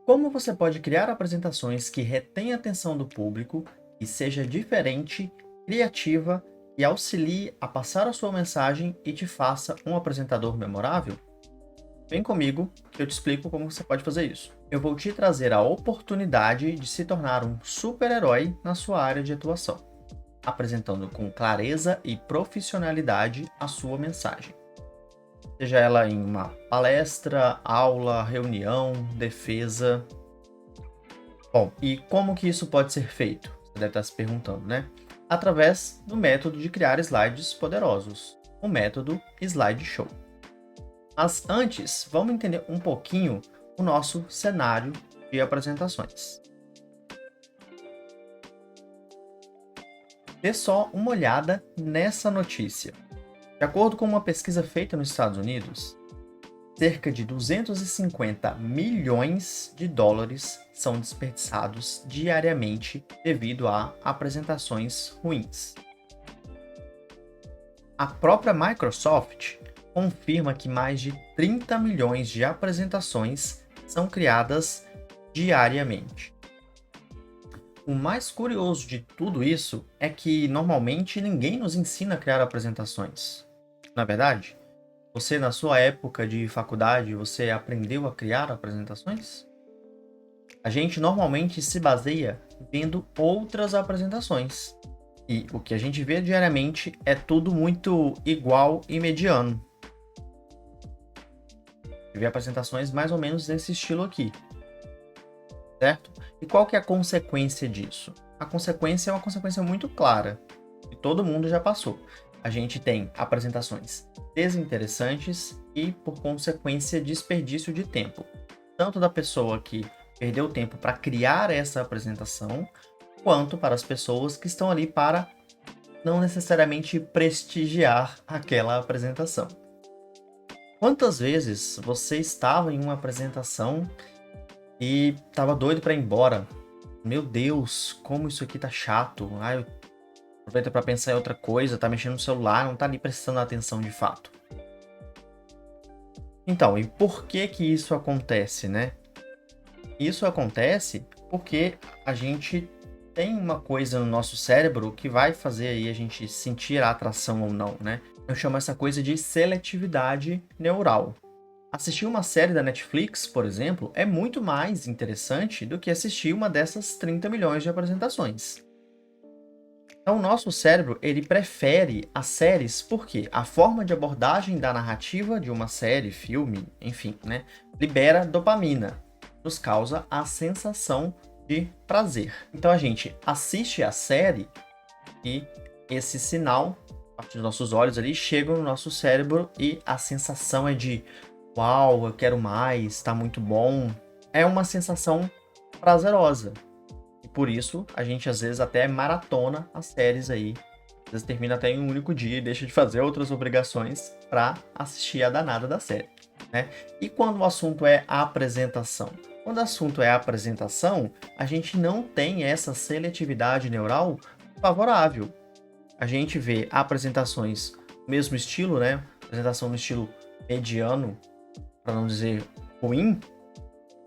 Como você pode criar apresentações que retêm a atenção do público e seja diferente, criativa e auxilie a passar a sua mensagem e te faça um apresentador memorável? Vem comigo que eu te explico como você pode fazer isso. Eu vou te trazer a oportunidade de se tornar um super-herói na sua área de atuação, apresentando com clareza e profissionalidade a sua mensagem. Seja ela em uma palestra, aula, reunião, defesa. Bom, e como que isso pode ser feito? Você deve estar se perguntando, né? Através do método de criar slides poderosos, o método Slideshow. Mas antes, vamos entender um pouquinho o nosso cenário de apresentações. Dê só uma olhada nessa notícia. De acordo com uma pesquisa feita nos Estados Unidos, cerca de 250 milhões de dólares são desperdiçados diariamente devido a apresentações ruins. A própria Microsoft confirma que mais de 30 milhões de apresentações são criadas diariamente. O mais curioso de tudo isso é que normalmente ninguém nos ensina a criar apresentações. Na verdade, você na sua época de faculdade, você aprendeu a criar apresentações? A gente normalmente se baseia vendo outras apresentações. E o que a gente vê diariamente é tudo muito igual e mediano. Vê apresentações mais ou menos desse estilo aqui, certo? E qual que é a consequência disso? A consequência é uma consequência muito clara, que todo mundo já passou. A gente tem apresentações desinteressantes e, por consequência, desperdício de tempo. Tanto da pessoa que perdeu tempo para criar essa apresentação, quanto para as pessoas que estão ali para não necessariamente prestigiar aquela apresentação. Quantas vezes você estava em uma apresentação e estava doido para ir embora? Meu Deus, como isso aqui tá chato. Eu aproveita para pensar em outra coisa, tá mexendo no celular, não tá ali prestando atenção de fato. Então, e por que que isso acontece, né? Isso acontece porque a gente tem uma coisa no nosso cérebro que vai fazer aí a gente sentir a atração ou não, né? Eu chamo essa coisa de seletividade neural. Assistir uma série da Netflix, por exemplo, é muito mais interessante do que assistir uma dessas 30 milhões de apresentações. Então, o nosso cérebro, ele prefere as séries porque a forma de abordagem da narrativa de uma série, filme, enfim, né, libera dopamina, nos causa a sensação de prazer. Então, a gente assiste a série e esse sinal, a partir dos nossos olhos ali, chega no nosso cérebro e a sensação é de uau, eu quero mais, tá muito bom. É uma sensação prazerosa. E por isso, a gente às vezes até maratona as séries aí. Às vezes termina até em um único dia e deixa de fazer outras obrigações para assistir a danada da série, né? E quando o assunto é a apresentação? Quando o assunto é a apresentação, a gente não tem essa seletividade neural favorável. A gente vê apresentações do mesmo estilo, né? Apresentação no estilo mediano, para não dizer ruim,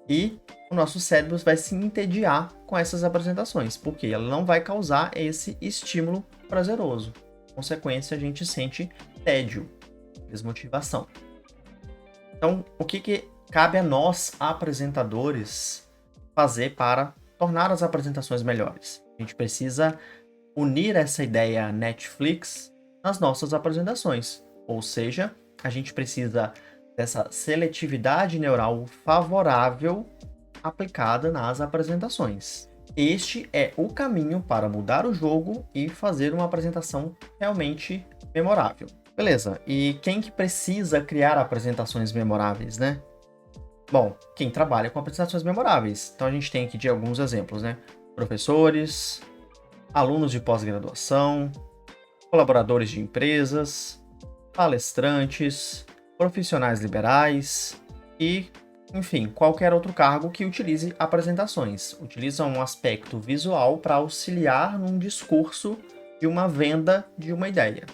e o nosso cérebro vai se entediar com essas apresentações, porque ela não vai causar esse estímulo prazeroso. Consequência, a gente sente tédio, desmotivação. Então, o que cabe a nós, apresentadores, fazer para tornar as apresentações melhores? A gente precisa unir essa ideia Netflix nas nossas apresentações, ou seja, a gente precisa dessa seletividade neural favorável aplicada nas apresentações. Este é o caminho para mudar o jogo e fazer uma apresentação realmente memorável. Beleza, e quem que precisa criar apresentações memoráveis, né? Bom, quem trabalha com apresentações memoráveis. Então a gente tem aqui de alguns exemplos, né? Professores, alunos de pós-graduação, colaboradores de empresas, palestrantes, profissionais liberais e, enfim, qualquer outro cargo que utilize apresentações. Utiliza um aspecto visual para auxiliar num discurso de uma venda de uma ideia.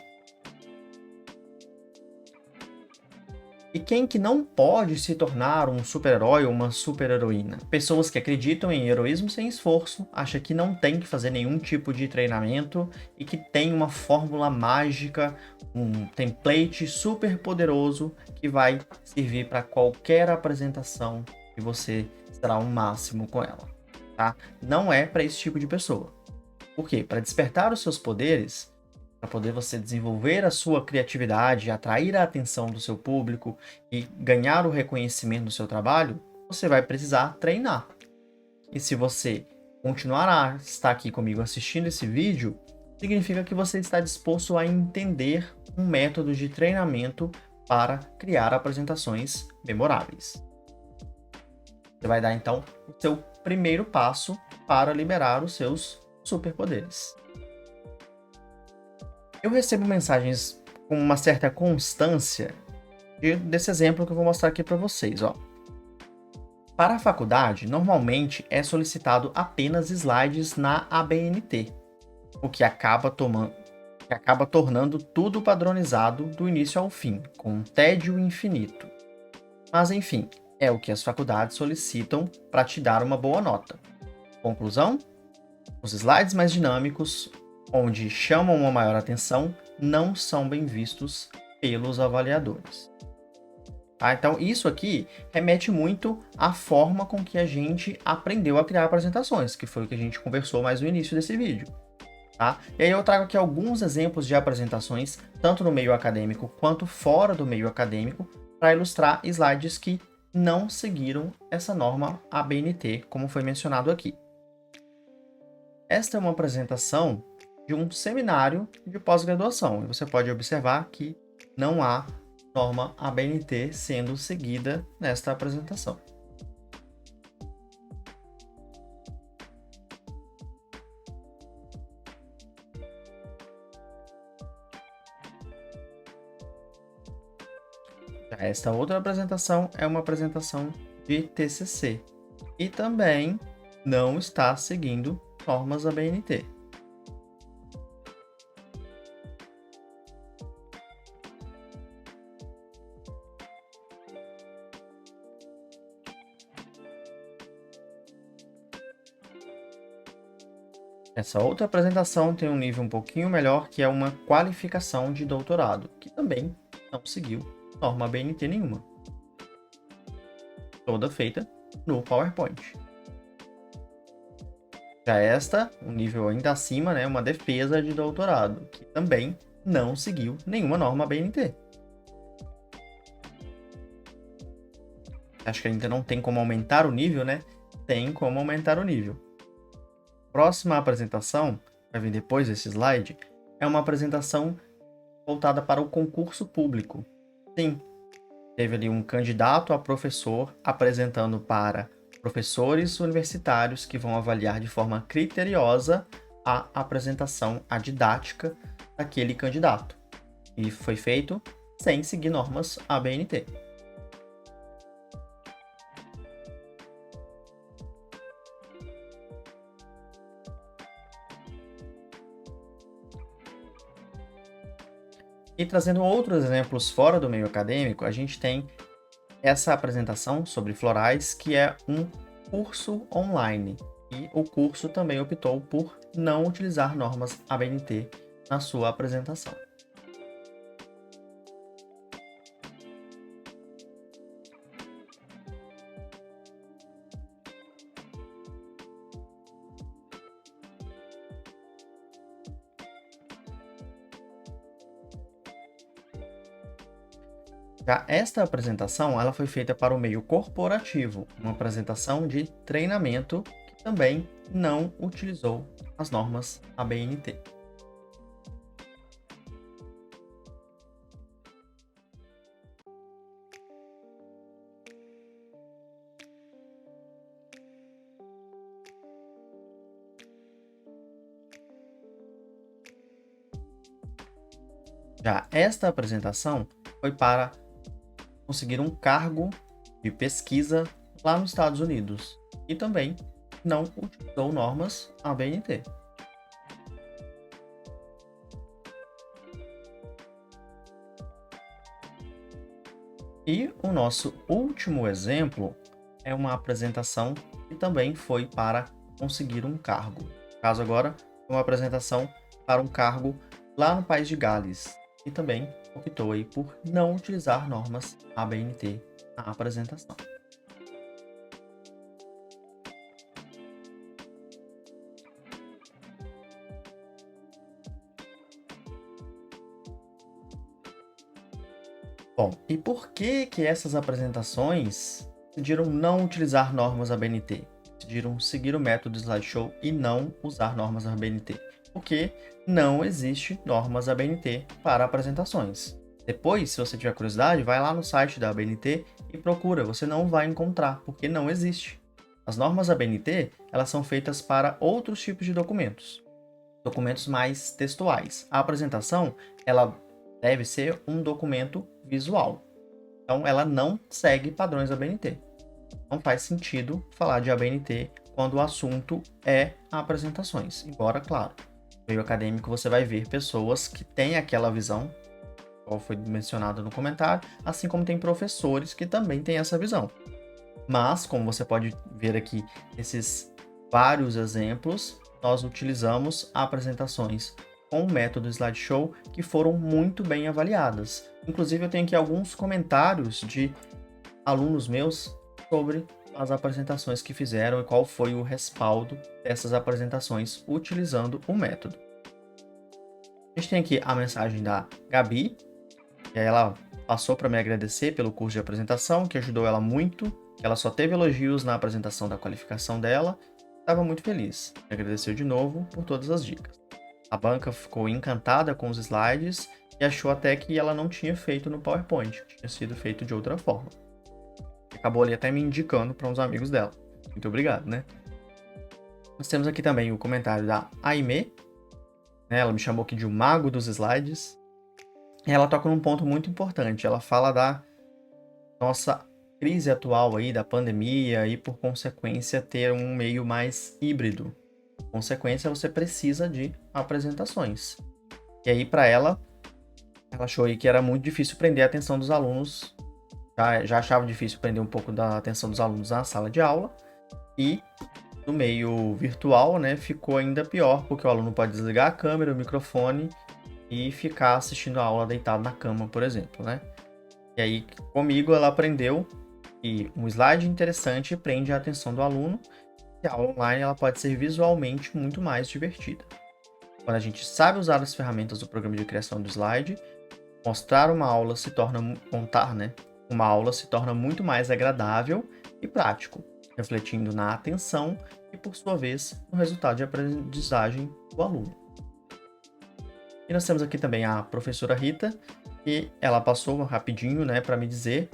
E quem que não pode se tornar um super-herói ou uma super-heroína? Pessoas que não podem se tornar um super-herói ou uma super-heroína. Pessoas que acreditam em heroísmo sem esforço, acham que não tem que fazer nenhum tipo de treinamento e que tem uma fórmula mágica, um template super poderoso que vai servir para qualquer apresentação e você será um máximo com ela, tá? Não é para esse tipo de pessoa. Por quê? Para despertar os seus poderes, para poder você desenvolver a sua criatividade, atrair a atenção do seu público e ganhar o reconhecimento do seu trabalho, você vai precisar treinar. E se você continuar a estar aqui comigo assistindo esse vídeo, significa que você está disposto a entender um método de treinamento para criar apresentações memoráveis. Você vai dar então o seu primeiro passo para liberar os seus superpoderes. Eu recebo mensagens com uma certa constância desse exemplo que eu vou mostrar aqui para vocês, ó. Para a faculdade, normalmente é solicitado apenas slides na ABNT, o que acaba tornando tudo padronizado do início ao fim, com um tédio infinito. Mas enfim, é o que as faculdades solicitam para te dar uma boa nota. Conclusão? Os slides mais dinâmicos, onde chamam uma maior atenção, não são bem vistos pelos avaliadores. Tá? Então, isso aqui remete muito à forma com que a gente aprendeu a criar apresentações, que foi o que a gente conversou mais no início desse vídeo. Tá? E aí eu trago aqui alguns exemplos de apresentações, tanto no meio acadêmico quanto fora do meio acadêmico, para ilustrar slides que não seguiram essa norma ABNT, como foi mencionado aqui. Esta é uma apresentação de um seminário de pós-graduação. E você pode observar que não há norma ABNT sendo seguida nesta apresentação. Já esta outra apresentação é uma apresentação de TCC e também não está seguindo normas ABNT. Essa outra apresentação tem um nível um pouquinho melhor, que é uma qualificação de doutorado, que também não seguiu norma ABNT nenhuma. Toda feita no PowerPoint. Já esta, um nível ainda acima, né, uma defesa de doutorado, que também não seguiu nenhuma norma ABNT. Acho que ainda não tem como aumentar o nível, né? Tem como aumentar o nível. Próxima apresentação, vai vir depois desse slide, é uma apresentação voltada para o concurso público. Sim, teve ali um candidato a professor apresentando para professores universitários que vão avaliar de forma criteriosa a apresentação, a didática daquele candidato. E foi feito sem seguir normas ABNT. E trazendo outros exemplos fora do meio acadêmico, a gente tem essa apresentação sobre florais, que é um curso online. E o curso também optou por não utilizar normas ABNT na sua apresentação. Já esta apresentação ela foi feita para o meio corporativo, uma apresentação de treinamento que também não utilizou as normas ABNT. Já esta apresentação foi para conseguir um cargo de pesquisa lá nos Estados Unidos e também não utilizou normas ABNT. E o nosso último exemplo é uma apresentação que também foi para conseguir um cargo. No caso agora, uma apresentação para um cargo lá no país de Gales. E também optou aí por não utilizar normas ABNT na apresentação. Bom, e por que que essas apresentações decidiram não utilizar normas ABNT? Decidiram seguir o método slideshow e não usar normas ABNT? Porque não existe normas ABNT para apresentações. Depois, se você tiver curiosidade, vai lá no site da ABNT e procura. Você não vai encontrar, porque não existe. As normas ABNT, elas são feitas para outros tipos de documentos. Documentos mais textuais. A apresentação, ela deve ser um documento visual. Então, ela não segue padrões ABNT. Não faz sentido falar de ABNT quando o assunto é apresentações. Embora, claro, no meio acadêmico você vai ver pessoas que têm aquela visão, como foi mencionado no comentário, assim como tem professores que também têm essa visão. Mas, como você pode ver aqui, esses vários exemplos, nós utilizamos apresentações com o método slideshow que foram muito bem avaliadas. Inclusive, eu tenho aqui alguns comentários de alunos meus sobre as apresentações que fizeram e qual foi o respaldo dessas apresentações utilizando o método. A gente tem aqui a mensagem da Gabi, e aí ela passou para me agradecer pelo curso de apresentação, que ajudou ela muito, que ela só teve elogios na apresentação da qualificação dela, estava muito feliz. Me agradeceu de novo por todas as dicas. A banca ficou encantada com os slides e achou até que ela não tinha feito no PowerPoint, tinha sido feito de outra forma. Acabou ali até me indicando para uns amigos dela. Muito obrigado, né? Nós temos aqui também o comentário da Aimee, né? Ela me chamou aqui de o mago dos slides. E ela toca num ponto muito importante. Ela fala da nossa crise atual aí, da pandemia e, por consequência, ter um meio mais híbrido. Por consequência, você precisa de apresentações. E aí, para ela achou aí que era muito difícil prender a atenção dos alunos. Já achava difícil prender um pouco da atenção dos alunos na sala de aula. E no meio virtual, né, ficou ainda pior, porque o aluno pode desligar a câmera, o microfone e ficar assistindo a aula deitado na cama, por exemplo, né? E aí, comigo, ela aprendeu que um slide interessante prende a atenção do aluno e a aula online ela pode ser visualmente muito mais divertida. Quando a gente sabe usar as ferramentas do programa de criação do slide, montar uma aula se torna muito mais agradável e prático, refletindo na atenção e, por sua vez, no resultado de aprendizagem do aluno. E nós temos aqui também a professora Rita, e ela passou rapidinho, né, para me dizer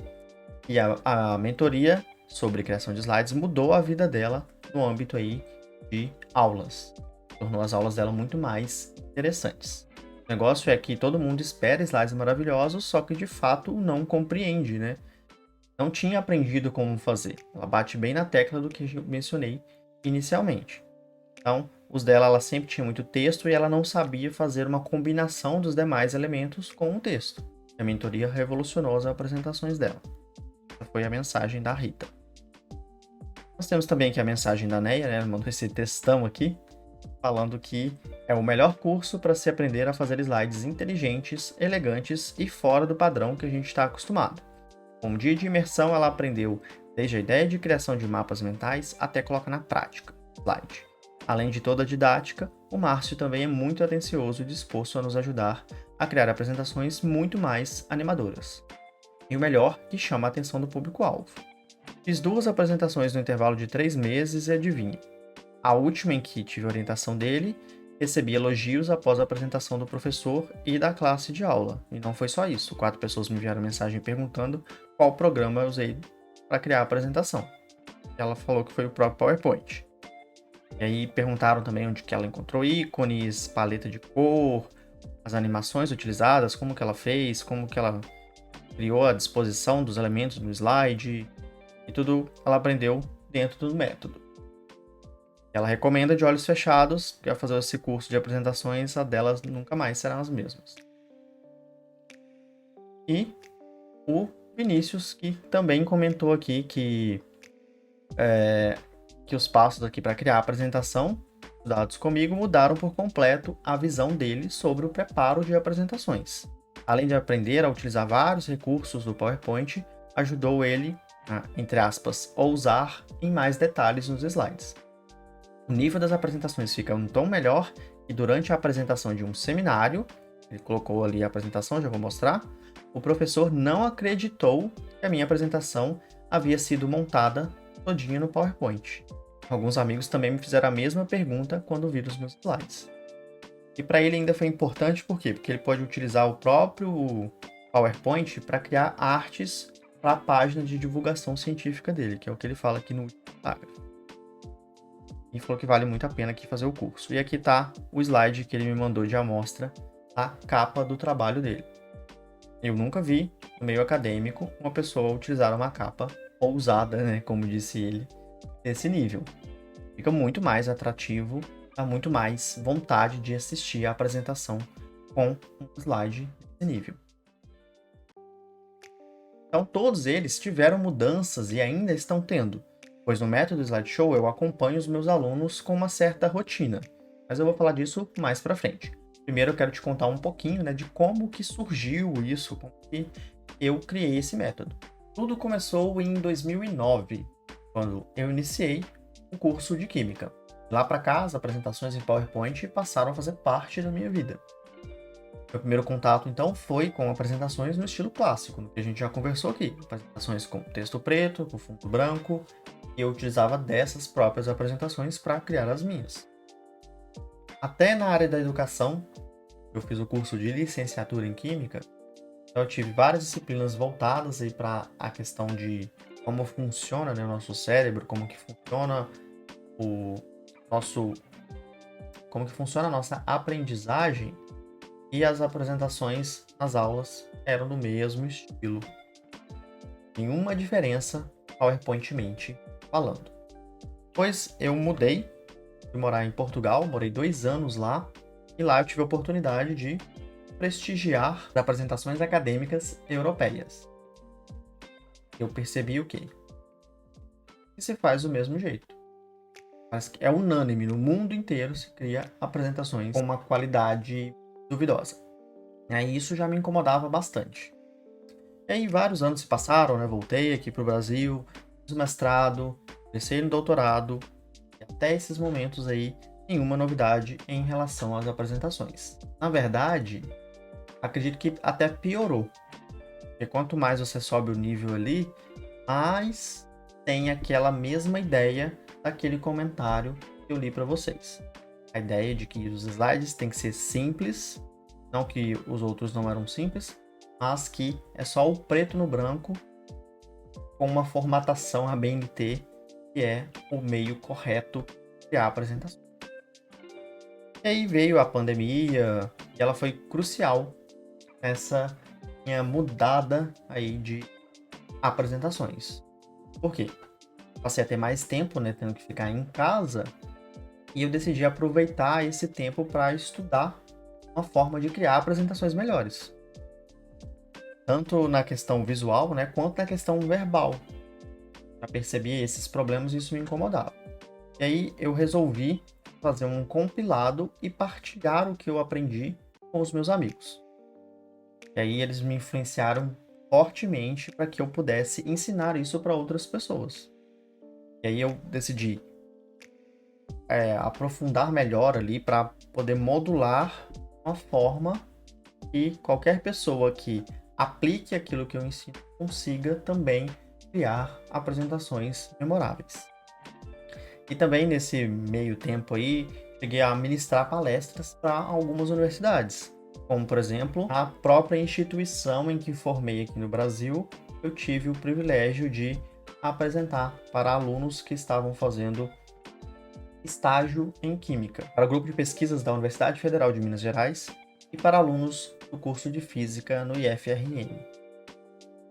que a mentoria sobre criação de slides mudou a vida dela no âmbito aí de aulas. Tornou as aulas dela muito mais interessantes. O negócio é que todo mundo espera slides maravilhosos, só que de fato não compreende, né? Não tinha aprendido como fazer. Ela bate bem na tecla do que eu mencionei inicialmente. Então, os dela, ela sempre tinha muito texto e ela não sabia fazer uma combinação dos demais elementos com o texto. A mentoria revolucionou as apresentações dela. Essa foi a mensagem da Rita. Nós temos também aqui a mensagem da Neia, né? Ela mandou esse textão aqui, falando que é o melhor curso para se aprender a fazer slides inteligentes, elegantes e fora do padrão que a gente está acostumado. Com um dia de imersão, ela aprendeu desde a ideia de criação de mapas mentais até colocar na prática, slide. Além de toda a didática, o Márcio também é muito atencioso e disposto a nos ajudar a criar apresentações muito mais animadoras. E o melhor, que chama a atenção do público-alvo. Fiz 2 apresentações no intervalo de 3 meses e adivinhe. A última em que tive orientação dele, recebi elogios após a apresentação do professor e da classe de aula. E não foi só isso, 4 pessoas me enviaram mensagem perguntando qual programa eu usei para criar a apresentação. Ela falou que foi o próprio PowerPoint. E aí perguntaram também onde que ela encontrou ícones, paleta de cor, as animações utilizadas, como que ela fez, como que ela criou a disposição dos elementos no slide, e tudo ela aprendeu dentro do método. Ela recomenda de olhos fechados, que ao fazer esse curso de apresentações, a delas nunca mais serão as mesmas. E o Vinícius, que também comentou aqui que os passos aqui para criar a apresentação, dados comigo, mudaram por completo a visão dele sobre o preparo de apresentações. Além de aprender a utilizar vários recursos do PowerPoint, ajudou ele a, entre aspas, ousar em mais detalhes nos slides. O nível das apresentações fica um tom melhor e durante a apresentação de um seminário, ele colocou ali a apresentação, já vou mostrar, o professor não acreditou que a minha apresentação havia sido montada todinha no PowerPoint. Alguns amigos também me fizeram a mesma pergunta quando viram os meus slides. E para ele ainda foi importante, por quê? Porque ele pode utilizar o próprio PowerPoint para criar artes para a página de divulgação científica dele, que é o que ele fala aqui no último parágrafo. E falou que vale muito a pena aqui fazer o curso. E aqui está o slide que ele me mandou de amostra, a capa do trabalho dele. Eu nunca vi, no meio acadêmico, uma pessoa utilizar uma capa ousada, né, como disse ele, desse nível. Fica muito mais atrativo, dá muito mais vontade de assistir a apresentação com um slide desse nível. Então, todos eles tiveram mudanças e ainda estão tendo, pois no método Slideshow eu acompanho os meus alunos com uma certa rotina, mas eu vou falar disso mais para frente. Primeiro eu quero te contar um pouquinho, né, de como que surgiu isso, como que eu criei esse método. Tudo começou em 2009, quando eu iniciei um curso de Química. Lá para cá, as apresentações em PowerPoint passaram a fazer parte da minha vida. Meu primeiro contato, então, foi com apresentações no estilo clássico, que a gente já conversou aqui. Apresentações com texto preto, com fundo branco, e eu utilizava dessas próprias apresentações para criar as minhas. Até na área da educação, eu fiz o curso de licenciatura em Química, então eu tive várias disciplinas voltadas para a questão de como funciona, né, o nosso cérebro, como que funciona a nossa aprendizagem, e as apresentações nas aulas eram do mesmo estilo. Nenhuma diferença PowerPointmente falando. Depois eu mudei de morar em Portugal, morei 2 anos lá, e lá eu tive a oportunidade de prestigiar as apresentações acadêmicas europeias. Eu percebi o quê? Que se faz do mesmo jeito. Mas é unânime, no mundo inteiro se cria apresentações com uma qualidade duvidosa. E aí isso já me incomodava bastante. E aí vários anos se passaram, né? Voltei aqui para o Brasil, fiz mestrado, comecei no doutorado, e até esses momentos aí, nenhuma novidade em relação às apresentações. Na verdade, acredito que até piorou. Porque quanto mais você sobe o nível ali, mais tem aquela mesma ideia daquele comentário que eu li para vocês. A ideia de que os slides têm que ser simples, não que os outros não eram simples, mas que é só o preto no branco com uma formatação ABNT, que é o meio correto de criar a apresentação. E aí veio a pandemia e ela foi crucial nessa minha mudada aí de apresentações. Por quê? Passei a ter mais tempo, né, tendo que ficar em casa, e eu decidi aproveitar esse tempo para estudar uma forma de criar apresentações melhores. Tanto na questão visual, né, quanto na questão verbal. Já percebi esses problemas e isso me incomodava. E aí eu resolvi fazer um compilado e partilhar o que eu aprendi com os meus amigos. E aí eles me influenciaram fortemente para que eu pudesse ensinar isso para outras pessoas. E aí eu decidi aprofundar melhor ali para poder modular uma forma que qualquer pessoa que aplique aquilo que eu ensino consiga também criar apresentações memoráveis. E também nesse meio tempo aí, cheguei a ministrar palestras para algumas universidades, como por exemplo, a própria instituição em que formei aqui no Brasil, eu tive o privilégio de apresentar para alunos que estavam fazendo estágio em Química, para o grupo de pesquisas da Universidade Federal de Minas Gerais e para alunos do curso de Física no IFRN.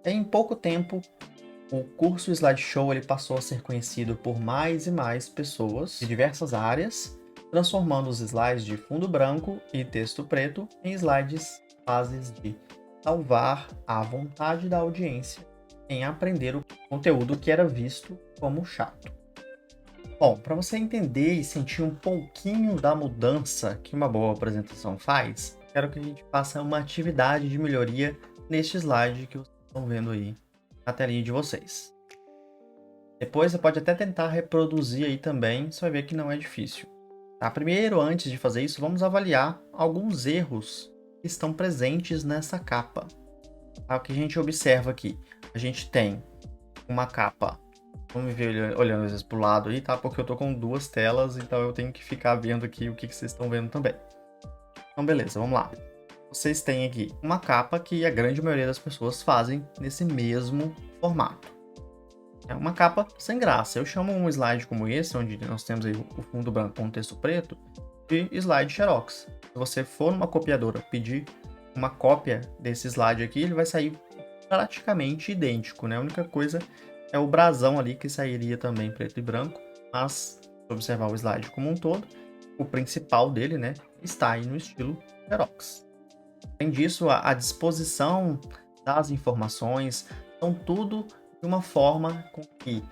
Em pouco tempo, o curso Slideshow ele passou a ser conhecido por mais e mais pessoas de diversas áreas, transformando os slides de fundo branco e texto preto em slides capazes de salvar a vontade da audiência em aprender o conteúdo que era visto como chato. Bom, para você entender e sentir um pouquinho da mudança que uma boa apresentação faz, quero que a gente faça uma atividade de melhoria neste slide que vocês estão vendo aí na telinha de vocês. Depois você pode até tentar reproduzir aí também, você vai ver que não é difícil. Tá? Primeiro, antes de fazer isso, vamos avaliar alguns erros que estão presentes nessa capa. Tá? O que a gente observa aqui? A gente tem uma capa. Vamos ver olhando às vezes para o lado aí, tá? Porque eu tô com duas telas, então eu tenho que ficar vendo aqui o que vocês estão vendo também. Então, beleza, vamos lá. Vocês têm aqui uma capa que a grande maioria das pessoas fazem nesse mesmo formato. É uma capa sem graça. Eu chamo um slide como esse, onde nós temos aí o fundo branco com o texto preto, de slide Xerox. Se você for numa copiadora pedir uma cópia desse slide aqui, ele vai sair praticamente idêntico, né? A única coisa é o brasão ali que sairia também preto e branco, mas se observar o slide como um todo, o principal dele, né, está aí no estilo Xerox. Além disso, a disposição das informações são tudo de uma forma com que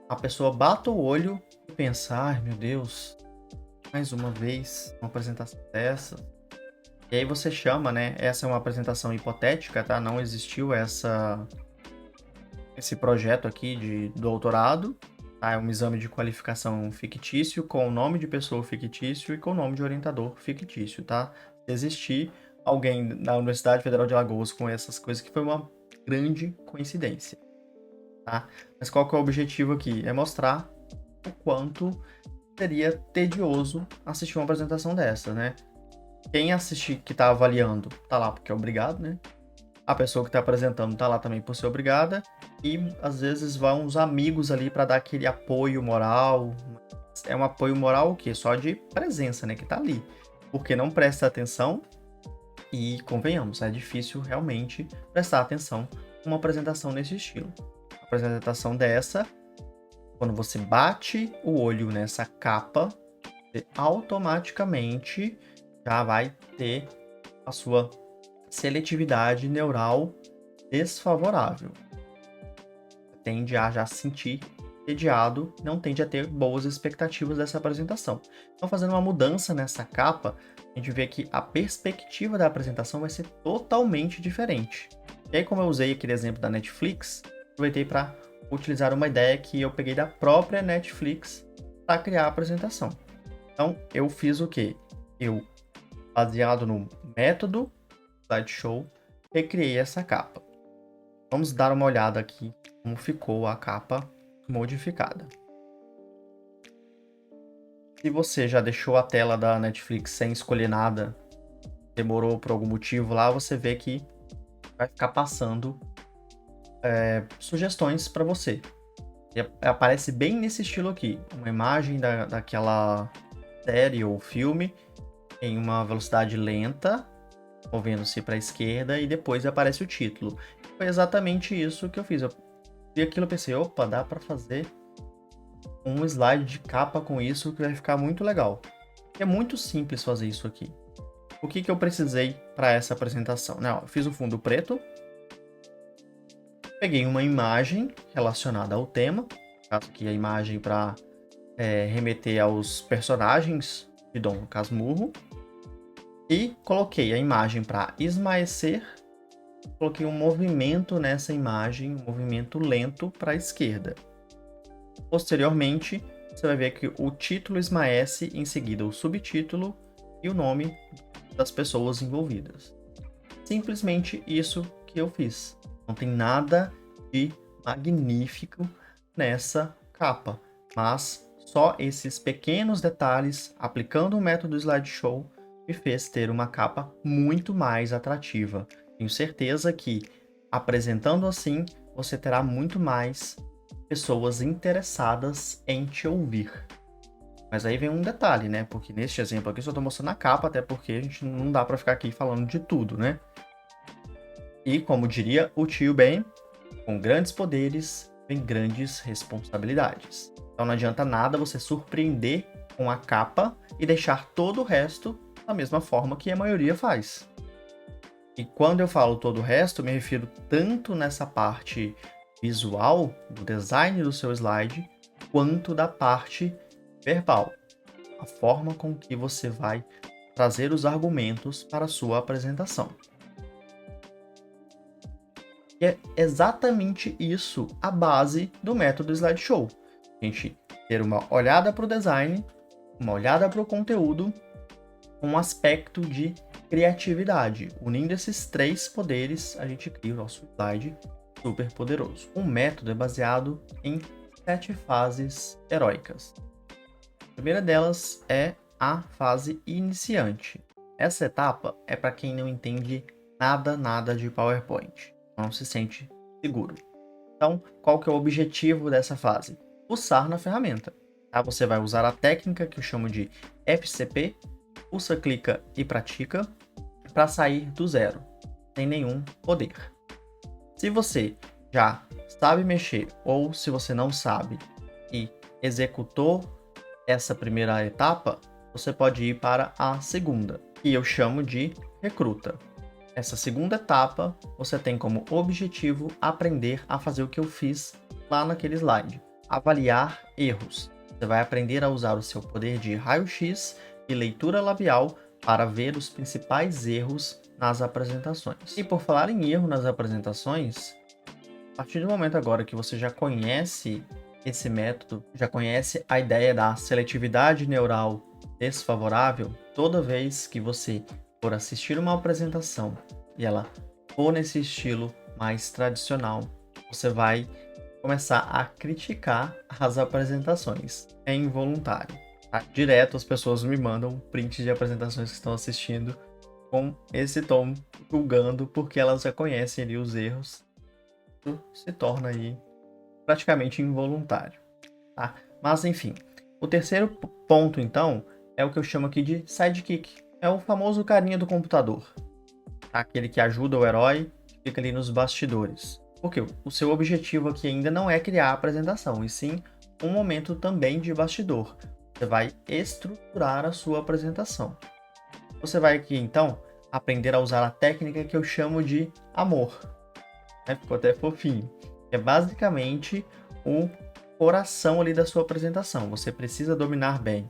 a pessoa bata o olho e pensa, ai meu Deus, mais uma vez uma apresentação dessa. E aí você chama, né? Essa é uma apresentação hipotética, tá? Não existiu esse projeto aqui de doutorado, tá? É um exame de qualificação fictício, com o nome de pessoa fictício e com o nome de orientador fictício, tá? Se existir alguém na Universidade Federal de Alagoas com essas coisas, que foi uma grande coincidência, tá? Mas qual que é o objetivo aqui? É mostrar o quanto seria tedioso assistir uma apresentação dessa, né? Quem assistir, que tá avaliando, tá lá porque é obrigado, né? A pessoa que está apresentando está lá também por ser obrigada, e às vezes vão os amigos ali para dar aquele apoio moral. É um apoio moral o quê? Só de presença, né? Que tá ali. Porque não presta atenção e, convenhamos, é difícil realmente prestar atenção numa apresentação nesse estilo. A apresentação dessa, quando você bate o olho nessa capa, você automaticamente já vai ter a sua seletividade neural desfavorável. Tende a já se sentir entediado, não tende a ter boas expectativas dessa apresentação. Então, fazendo uma mudança nessa capa, a gente vê que a perspectiva da apresentação vai ser totalmente diferente. E aí, como eu usei aquele exemplo da Netflix, aproveitei para utilizar uma ideia que eu peguei da própria Netflix para criar a apresentação. Então, eu fiz o quê? Eu, baseado no método slideshow, recriei essa capa. Vamos dar uma olhada aqui como ficou a capa modificada. Se você já deixou a tela da Netflix sem escolher nada, demorou por algum motivo lá, você vê que vai ficar passando sugestões para você. E aparece bem nesse estilo aqui, uma imagem daquela série ou filme em uma velocidade lenta, movendo-se para a esquerda, e depois aparece o título. Foi exatamente isso que eu fiz. Eu vi aquilo e pensei, opa, dá para fazer um slide de capa com isso que vai ficar muito legal. É muito simples fazer isso aqui. O que eu precisei para essa apresentação? Eu fiz o fundo preto, peguei uma imagem relacionada ao tema, caso aqui a imagem para remeter aos personagens de Dom Casmurro, e coloquei a imagem para esmaecer, coloquei um movimento nessa imagem, um movimento lento para a esquerda. Posteriormente, você vai ver que o título esmaece, em seguida o subtítulo e o nome das pessoas envolvidas. Simplesmente isso que eu fiz. Não tem nada de magnífico nessa capa, mas só esses pequenos detalhes, aplicando o método slideshow, me fez ter uma capa muito mais atrativa. Tenho certeza que, apresentando assim, você terá muito mais pessoas interessadas em te ouvir. Mas aí vem um detalhe, né? Porque neste exemplo aqui eu só estou mostrando a capa, até porque a gente não dá para ficar aqui falando de tudo, né? E como diria o tio Ben, com grandes poderes vem grandes responsabilidades. Então não adianta nada você surpreender com a capa e deixar todo o resto da mesma forma que a maioria faz. E quando eu falo todo o resto, me refiro tanto nessa parte visual, do design do seu slide, quanto da parte verbal, a forma com que você vai trazer os argumentos para a sua apresentação. E é exatamente isso a base do método slideshow. A gente ter uma olhada para o design, uma olhada para o conteúdo, um aspecto de criatividade. Unindo esses 3 poderes, a gente cria o nosso slide super poderoso. O método é baseado em 7 fases heróicas. A primeira delas é a fase iniciante. Essa etapa é para quem não entende nada de PowerPoint, não se sente seguro. Então, qual que é o objetivo dessa fase? Pulsar na ferramenta. Tá? Você vai usar a técnica que eu chamo de FCP, pulsa, clica e pratica, para sair do zero, sem nenhum poder. Se você já sabe mexer ou se você não sabe e executou essa primeira etapa, você pode ir para a segunda, que eu chamo de recruta. Essa segunda etapa, você tem como objetivo aprender a fazer o que eu fiz lá naquele slide, avaliar erros. Você vai aprender a usar o seu poder de raio-x e leitura labial para ver os principais erros nas apresentações. E por falar em erro nas apresentações, a partir do momento agora que você já conhece esse método, já conhece a ideia da seletividade neural desfavorável, toda vez que você for assistir uma apresentação e ela for nesse estilo mais tradicional, você vai começar a criticar as apresentações. É involuntário. Tá? Direto as pessoas me mandam print de apresentações que estão assistindo com esse tom julgando porque elas já conhecem ali os erros. Isso se torna aí praticamente involuntário. Tá? Mas enfim, o terceiro ponto então é o que eu chamo aqui de sidekick. É o famoso carinha do computador. Tá? Aquele que ajuda o herói, fica ali nos bastidores. Porque o seu objetivo aqui ainda não é criar a apresentação, e sim um momento também de bastidor. Você vai estruturar a sua apresentação. Você vai aqui, então, aprender a usar a técnica que eu chamo de amor. Ficou até fofinho. É basicamente o coração ali da sua apresentação. Você precisa dominar bem,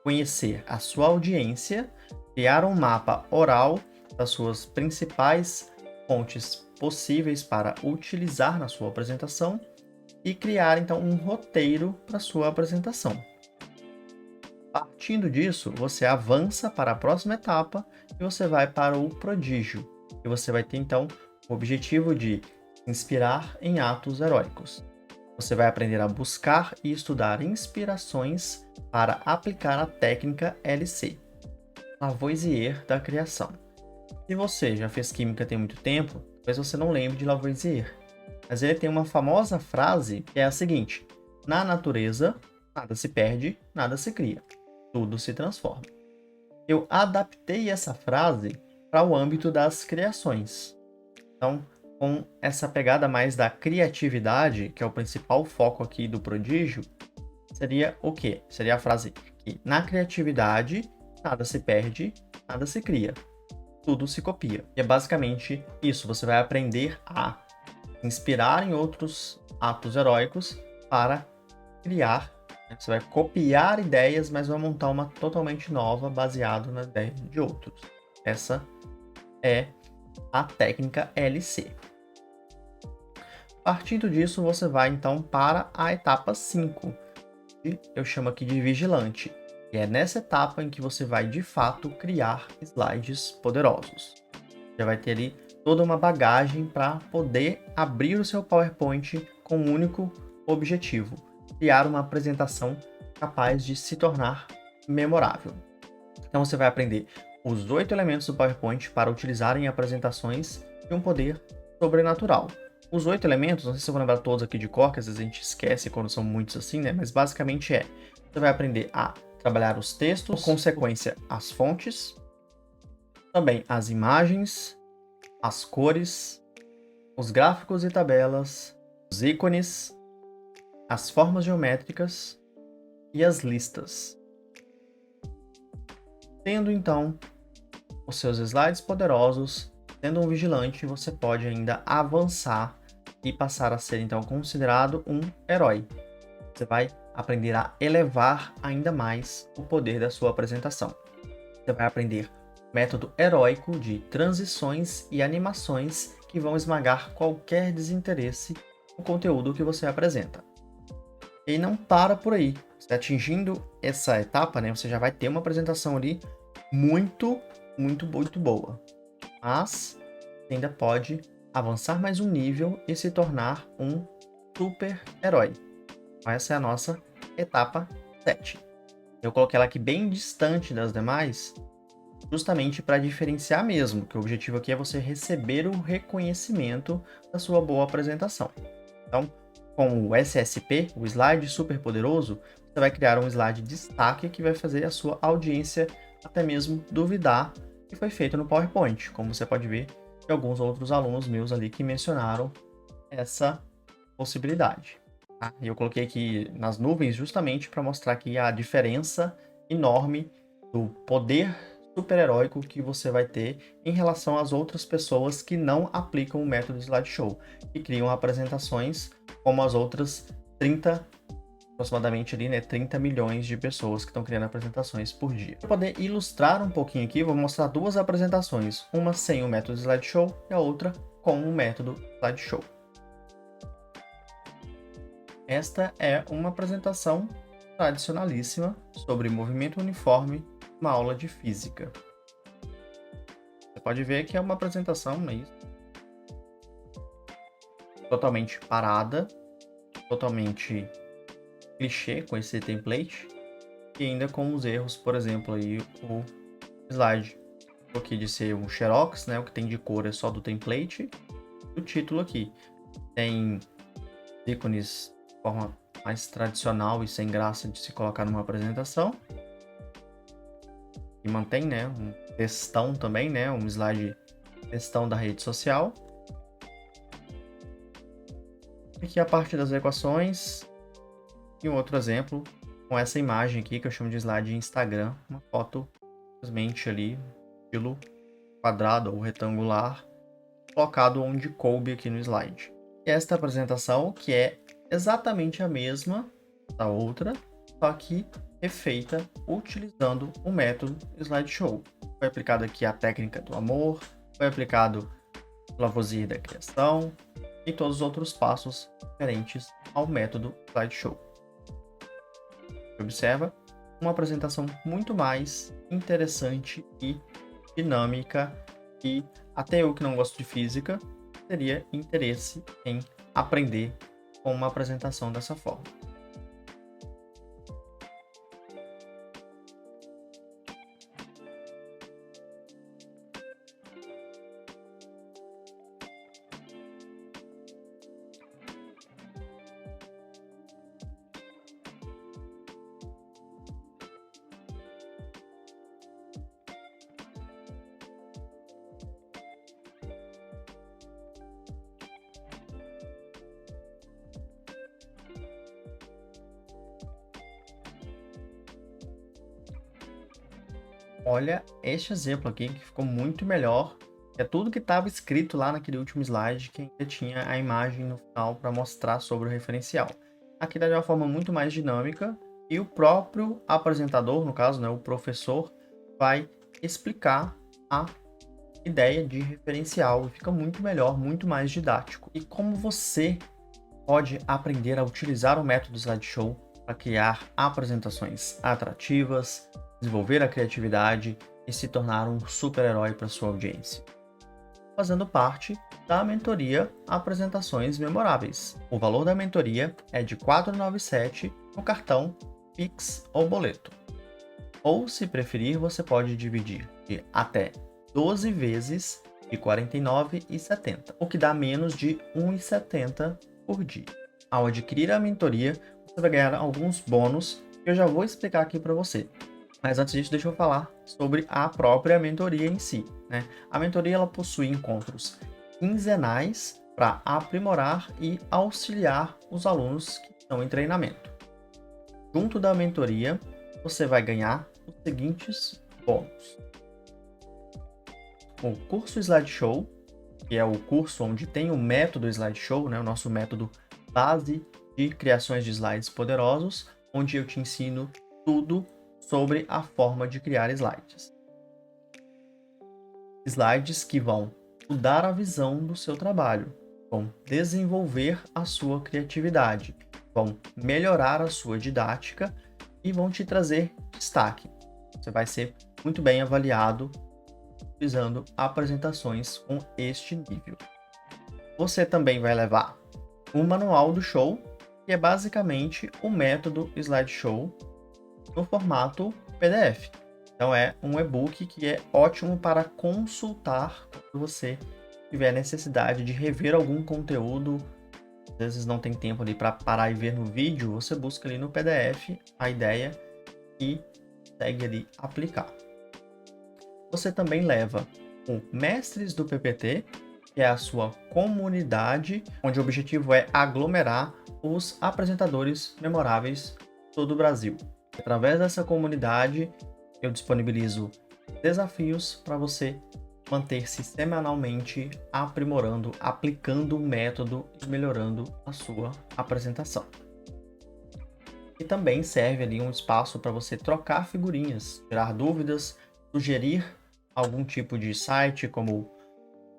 conhecer a sua audiência, criar um mapa oral das suas principais fontes possíveis para utilizar na sua apresentação e criar, então, um roteiro para sua apresentação. Partindo disso, você avança para a próxima etapa e você vai para o prodígio. E você vai ter, então, o objetivo de inspirar em atos heróicos. Você vai aprender a buscar e estudar inspirações para aplicar a técnica LC, Lavoisier da criação. Se você já fez química tem muito tempo, talvez você não lembre de Lavoisier. Mas ele tem uma famosa frase que é a seguinte: na natureza, nada se perde, nada se cria. Tudo se transforma. Eu adaptei essa frase para o âmbito das criações. Então, com essa pegada mais da criatividade, que é o principal foco aqui do prodígio, seria o quê? Seria a frase que na criatividade, nada se perde, nada se cria. Tudo se copia. E é basicamente isso. Você vai aprender a inspirar em outros atos heróicos para criar. Você vai copiar ideias, mas vai montar uma totalmente nova, baseado na ideia de outros. Essa é a técnica LC. Partindo disso, você vai então para a etapa 5, que eu chamo aqui de vigilante. E é nessa etapa em que você vai, de fato, criar slides poderosos. Já vai ter ali toda uma bagagem para poder abrir o seu PowerPoint com um único objetivo: criar uma apresentação capaz de se tornar memorável. Então você vai aprender os 8 elementos do PowerPoint para utilizar em apresentações de um poder sobrenatural. Os 8 elementos, não sei se eu vou lembrar todos aqui de cor, que às vezes a gente esquece quando são muitos assim, né? Mas basicamente você vai aprender a trabalhar os textos, por consequência, as fontes, também as imagens, as cores, os gráficos e tabelas, os ícones, as formas geométricas e as listas. Tendo então os seus slides poderosos, sendo um vigilante, você pode ainda avançar e passar a ser então considerado um herói. Você vai aprender a elevar ainda mais o poder da sua apresentação. Você vai aprender o método heróico de transições e animações que vão esmagar qualquer desinteresse no conteúdo que você apresenta. E não para por aí. Você atingindo essa etapa, né, você já vai ter uma apresentação ali muito boa. Mas você ainda pode avançar mais um nível e se tornar um super-herói. Essa é a nossa etapa 7. Eu coloquei ela aqui bem distante das demais, justamente para diferenciar mesmo, que o objetivo aqui é você receber o reconhecimento da sua boa apresentação. Então, com o SSP, o slide super poderoso, você vai criar um slide destaque que vai fazer a sua audiência até mesmo duvidar que foi feito no PowerPoint, como você pode ver de alguns outros alunos meus ali que mencionaram essa possibilidade. Tá? E eu coloquei aqui nas nuvens justamente para mostrar aqui a diferença enorme do poder super-heróico que você vai ter em relação às outras pessoas que não aplicam o método slideshow, que criam apresentações como as outras aproximadamente ali, né, 30 milhões de pessoas que estão criando apresentações por dia. Para poder ilustrar um pouquinho aqui, vou mostrar duas apresentações, uma sem o método slideshow e a outra com o método slideshow. Esta é uma apresentação tradicionalíssima sobre movimento uniforme, uma aula de física. Você pode ver que é uma apresentação totalmente parada, totalmente clichê com esse template e ainda com os erros, por exemplo, aí o slide aqui de ser um xerox, né, o que tem de cor é só do template. O título aqui tem ícones de forma mais tradicional e sem graça de se colocar numa apresentação. E mantém, né, um textão também, né, um slide textão da rede social. Aqui a parte das equações e um outro exemplo com essa imagem aqui que eu chamo de slide Instagram, uma foto simplesmente ali, estilo quadrado ou retangular, colocado onde coube aqui no slide. E esta apresentação que é exatamente a mesma da outra, só que refeita utilizando o método slideshow. Foi aplicado aqui a técnica do amor, foi aplicado o Lavoisier da criação e todos os outros passos referentes ao método slideshow. Observa uma apresentação muito mais interessante e dinâmica e até eu que não gosto de física teria interesse em aprender com uma apresentação dessa forma. Olha este exemplo aqui que ficou muito melhor. É tudo que estava escrito lá naquele último slide que ainda tinha a imagem no final para mostrar sobre o referencial. Aqui está de uma forma muito mais dinâmica e o próprio apresentador, no caso, né, o professor, vai explicar a ideia de referencial e fica muito melhor, muito mais didático. E como você pode aprender a utilizar o método slideshow para criar apresentações atrativas, desenvolver a criatividade e se tornar um super-herói para sua audiência. Fazendo parte da mentoria Apresentações Memoráveis. O valor da mentoria é de R$ 497 no cartão Pix ou boleto. Ou, se preferir, você pode dividir de até 12 vezes de R$ 49,70, o que dá menos de R$ 1,70 por dia. Ao adquirir a mentoria, você vai ganhar alguns bônus que eu já vou explicar aqui para você. Mas antes disso, deixa eu falar sobre a própria mentoria em si, né? A mentoria ela possui encontros quinzenais para aprimorar e auxiliar os alunos que estão em treinamento. Junto da mentoria, você vai ganhar os seguintes bônus: o curso slideshow, que é o curso onde tem o método Slideshow, né, o nosso método base de criações de slides poderosos, onde eu te ensino tudo sobre a forma de criar slides. Slides que vão mudar a visão do seu trabalho, vão desenvolver a sua criatividade, vão melhorar a sua didática e vão te trazer destaque. Você vai ser muito bem avaliado utilizando apresentações com este nível. Você também vai levar o manual do show, que é basicamente o método Slideshow no formato PDF. Então é um e-book que é ótimo para consultar quando você tiver necessidade de rever algum conteúdo. Às vezes não tem tempo ali para parar e ver no vídeo, você busca ali no PDF a ideia e segue ali aplicar. Você também leva o Mestres do PPT, que é a sua comunidade, onde o objetivo é aglomerar os apresentadores memoráveis de todo o Brasil. Através dessa comunidade, eu disponibilizo desafios para você manter-se semanalmente aprimorando, aplicando o método e melhorando a sua apresentação. E também serve ali um espaço para você trocar figurinhas, tirar dúvidas, sugerir algum tipo de site, como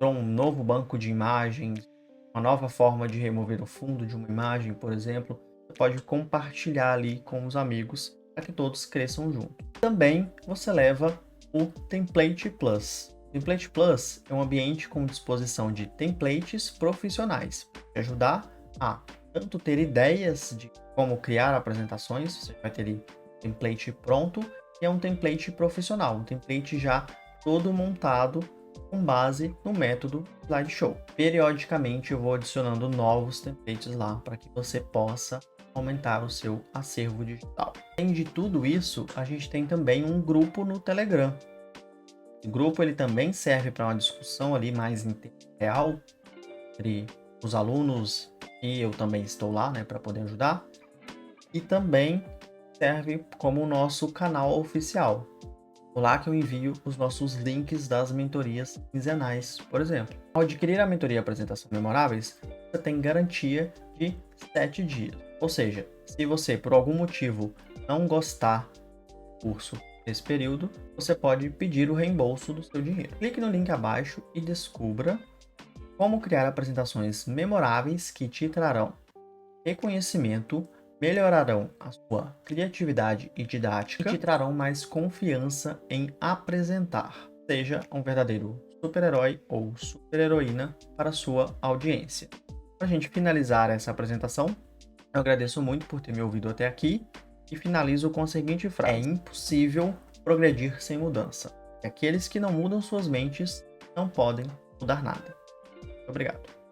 um novo banco de imagens, uma nova forma de remover o fundo de uma imagem, por exemplo. Você pode compartilhar ali com os amigos para que todos cresçam juntos. Também você leva o Template Plus. O Template Plus é um ambiente com disposição de templates profissionais, para te ajudar a tanto ter ideias de como criar apresentações. Você vai ter ali um template pronto, que é um template profissional, um template já todo montado com base no método Slideshow. Periodicamente eu vou adicionando novos templates lá para que você possa aumentar o seu acervo digital. Além de tudo isso, a gente tem também um grupo no Telegram. O grupo ele também serve para uma discussão ali mais em tempo real entre os alunos, e eu também estou lá, né, para poder ajudar. E também serve como o nosso canal oficial. Lá que eu envio os nossos links das mentorias quinzenais, por exemplo. Ao adquirir a mentoria Apresentação Memoráveis, você tem garantia de 7 dias. Ou seja, se você por algum motivo não gostar do curso nesse período, você pode pedir o reembolso do seu dinheiro. Clique no link abaixo e descubra como criar apresentações memoráveis que te trarão reconhecimento, melhorarão a sua criatividade e didática e te trarão mais confiança em apresentar. Seja um verdadeiro super-herói ou super-heroína para a sua audiência. Para a gente finalizar essa apresentação, eu agradeço muito por ter me ouvido até aqui e finalizo com a seguinte frase: é impossível progredir sem mudança. E aqueles que não mudam suas mentes não podem mudar nada. Obrigado.